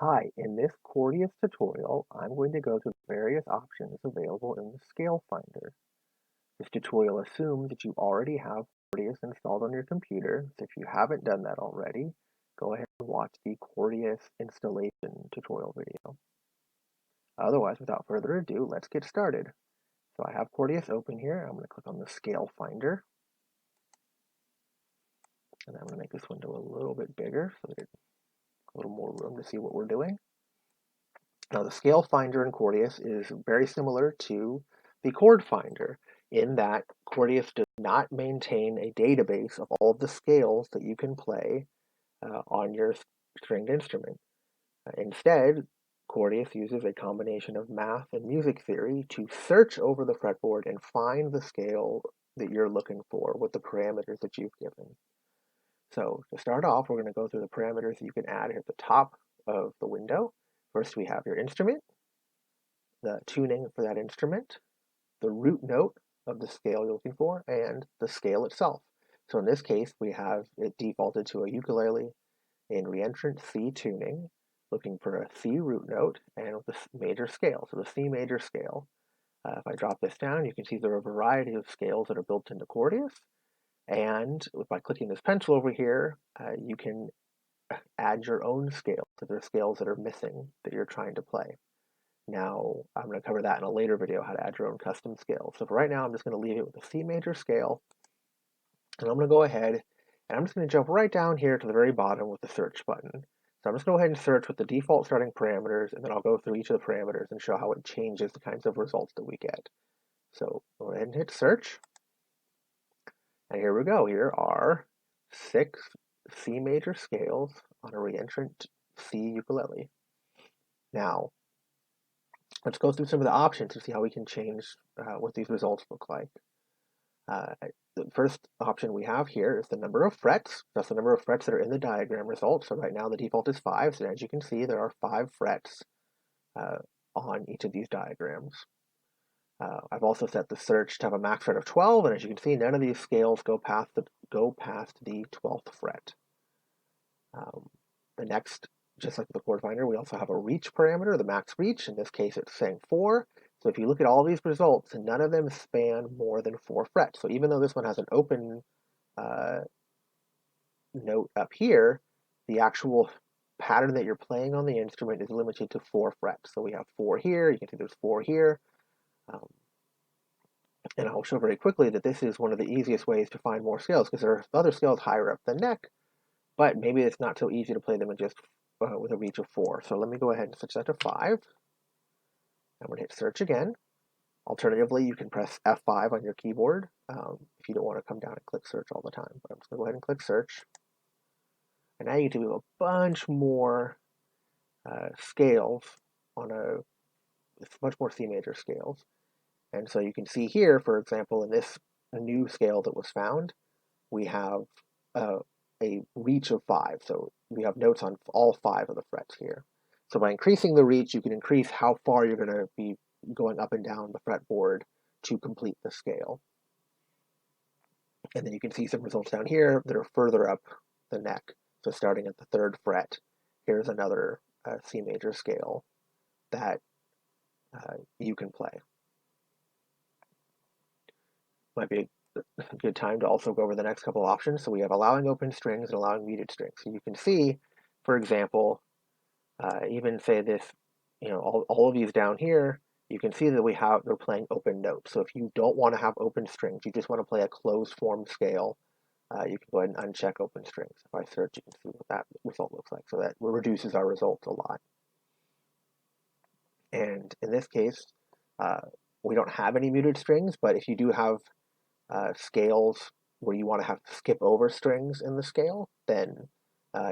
Hi, in this Chordious tutorial, I'm going to go through the various options available in the Scale Finder. This tutorial assumes that you already have Chordious installed on your computer, so if you haven't done that already, go ahead and watch the Chordious installation tutorial video. Otherwise, without further ado, let's get started. So I have Chordious open here. I'm going to click on the Scale Finder, and I'm going to make this window a little bit bigger so that it's a little more room to see what we're doing. Now, the scale finder in Chordious is very similar to the chord finder in that Chordious does not maintain a database of all of the scales that you can play on your stringed instrument. Instead, Chordious uses a combination of math and music theory to search over the fretboard and find the scale that you're looking for with the parameters that you've given. So to start off, we're going to go through the parameters you can add at the top of the window. First, we have your instrument, the tuning for that instrument, the root note of the scale you're looking for, and the scale itself. So in this case, we have it defaulted to a ukulele in reentrant C tuning, looking for a C root note and with the major scale, so the C major scale. If I drop this down, you can see there are a variety of scales that are built into Chordious, and by clicking this pencil over here, you can add your own scale to the scales that are missing that you're trying to play. Now, I'm going to cover that in a later video, how to add your own custom scale. So for right now, I'm just going to leave it with a C major scale, and I'm going to go ahead, and I'm just going to jump right down here to the very bottom with the search button. So I'm just going to go ahead and search with the default starting parameters, and then I'll go through each of the parameters and show how it changes the kinds of results that we get. So go ahead and hit search, and here we go. Here are 6 C major scales on a reentrant C ukulele. Now, let's go through some of the options to see how we can change what these results look like. The first option we have here is the number of frets. That's the number of frets that are in the diagram result. So right now the default is 5. So as you can see, there are 5 frets on each of these diagrams. I've also set the search to have a max fret of 12, and as you can see, none of these scales go past the 12th fret. The next, just like the chord finder, we also have a reach parameter, the max reach. In this case, it's saying 4. So if you look at all these results, none of them span more than 4 frets. So even though this one has an open note up here, the actual pattern that you're playing on the instrument is limited to 4 frets. So we have 4 here, you can see there's 4 here. And I'll show very quickly that this is one of the easiest ways to find more scales, because there are other scales higher up the neck, but maybe it's not so easy to play them with a reach of 4. So let me go ahead and switch that to 5. I'm going to hit search again. Alternatively, you can press F5 on your keyboard if you don't want to come down and click search all the time. But I'm just going to go ahead and click search. And now you can do a bunch more scales on much more C major scales. And so you can see here, for example, in this new scale that was found, we have a reach of 5. So we have notes on all 5 of the frets here. So by increasing the reach, you can increase how far you're going to be going up and down the fretboard to complete the scale. And then you can see some results down here that are further up the neck. So starting at the 3rd fret, here's another C major scale that you can play. Might be a good time to also go over the next couple options. So we have allowing open strings and allowing muted strings. So you can see, for example, even say this, all of these down here, you can see that they're playing open notes. So if you don't want to have open strings, you just want to play a closed form scale, you can go ahead and uncheck open strings. If I search, you can see what that result looks like. So that reduces our results a lot. And in this case, we don't have any muted strings, but if you do have scales where you want to have to skip over strings in the scale, then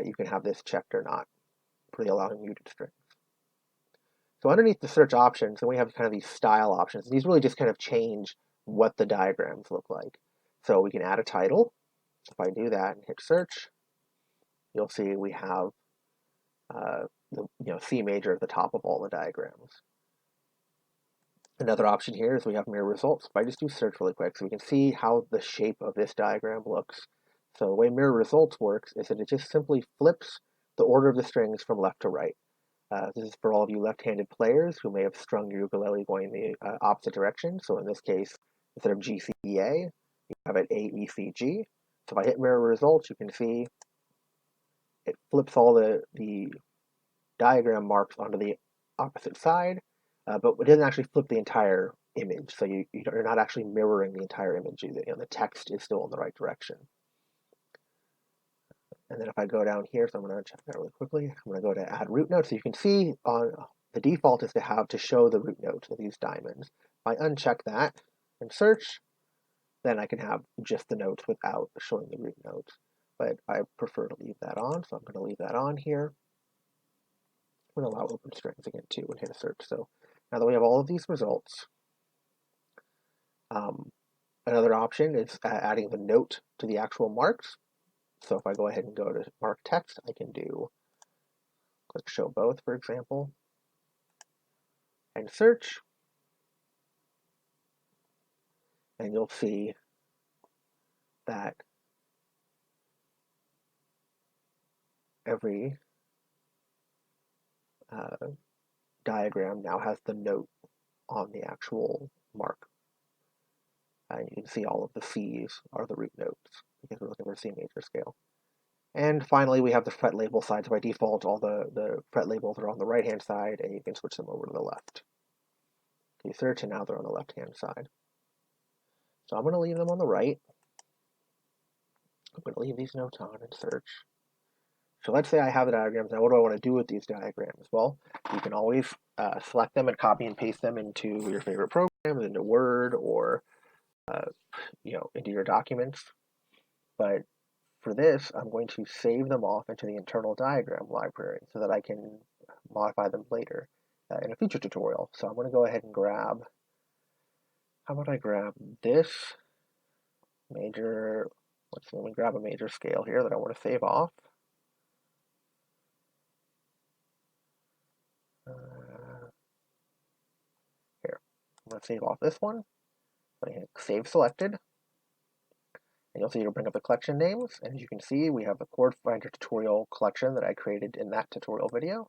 you can have this checked or not for the allowing muted strings. So underneath the search options, then we have kind of these style options. These really just kind of change what the diagrams look like. So we can add a title. If I do that and hit search, you'll see we have the C major at the top of all the diagrams. Another option here is we have mirror results. If I just do search really quick, so we can see how the shape of this diagram looks. So the way mirror results works is that it just simply flips the order of the strings from left to right. This is for all of you left-handed players who may have strung your ukulele going the opposite direction. So in this case, instead of G, C, E, A, you have it A, E, C, G. So if I hit mirror results, you can see it flips all the diagram marks onto the opposite side, but it doesn't actually flip the entire image. So you're not actually mirroring the entire image. The text is still in the right direction. And then if I go down here, so I'm going to check that really quickly. I'm going to go to add root notes. So you can see on the default is to show the root notes with these diamonds. If I uncheck that and search, then I can have just the notes without showing the root notes. But I prefer to leave that on, so I'm going to leave that on here. I'm going to allow open strings again too and hit a search. So now that we have all of these results, another option is adding the note to the actual marks. So if I go ahead and go to mark text, I can click show both, for example, and search. And you'll see that every diagram now has the note on the actual mark. And you can see all of the C's are the root notes because we're looking for C major scale. And finally, we have the fret label side. So by default, all the fret labels are on the right-hand side, and you can switch them over to the left. You search, and now they're on the left-hand side. So I'm going to leave them on the right. I'm going to leave these notes on and search. So let's say I have the diagrams. Now, what do I want to do with these diagrams? Well, you can always select them and copy and paste them into your favorite programs, into Word, or into your documents. But for this, I'm going to save them off into the internal diagram library so that I can modify them later in a future tutorial. So I'm going to go ahead and grab, how about I grab this major, let me grab a major scale here that I want to save off. Here, I'm going to save off this one. I hit save selected. And you'll see it'll bring up the collection names. And as you can see, we have the Chord Finder tutorial collection that I created in that tutorial video.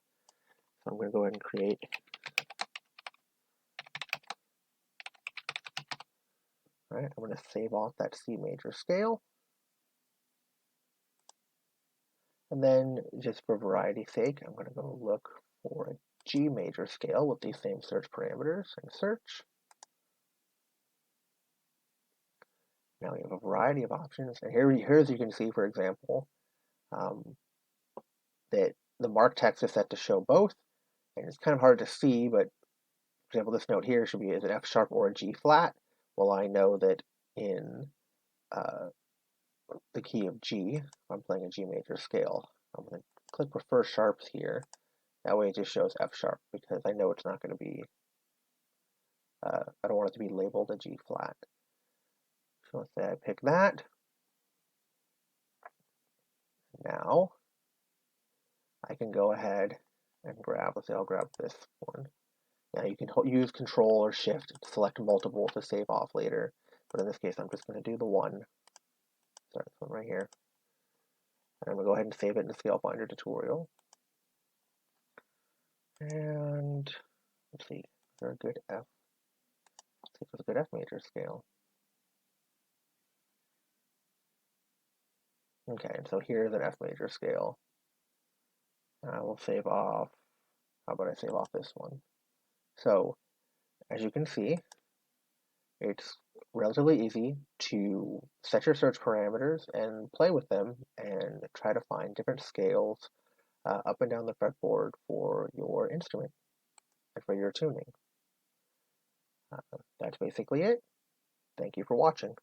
So I'm going to go ahead and create. All right, I'm going to save off that C major scale. And then, just for variety's sake, I'm going to go look for a G major scale with these same search parameters and search. Now we have a variety of options. And here as you can see, for example, that the mark text is set to show both. And it's kind of hard to see, but for example, this note here should be is an F sharp or a G flat. Well, I know that in the key of G, I'm playing a G major scale. I'm going to click prefer sharps here. That way it just shows F sharp because I know it's not going to be, I don't want it to be labeled a G flat. So let's say I pick that. Now I can go ahead and grab, let's say I'll grab this one. Now you can use Control or Shift to select multiple to save off later. But in this case, I'm just going to do the one. Sorry, this one right here. And I'm going to go ahead and save it in the Scale Finder tutorial. And let's see, is there a good F? Let's see if there's a good F major scale. Okay, and so here's an F major scale. And I will save off, how about I save off this one? So, as you can see, it's relatively easy to set your search parameters and play with them and try to find different scales up and down the fretboard for your instrument and for your tuning. That's basically it. Thank you for watching.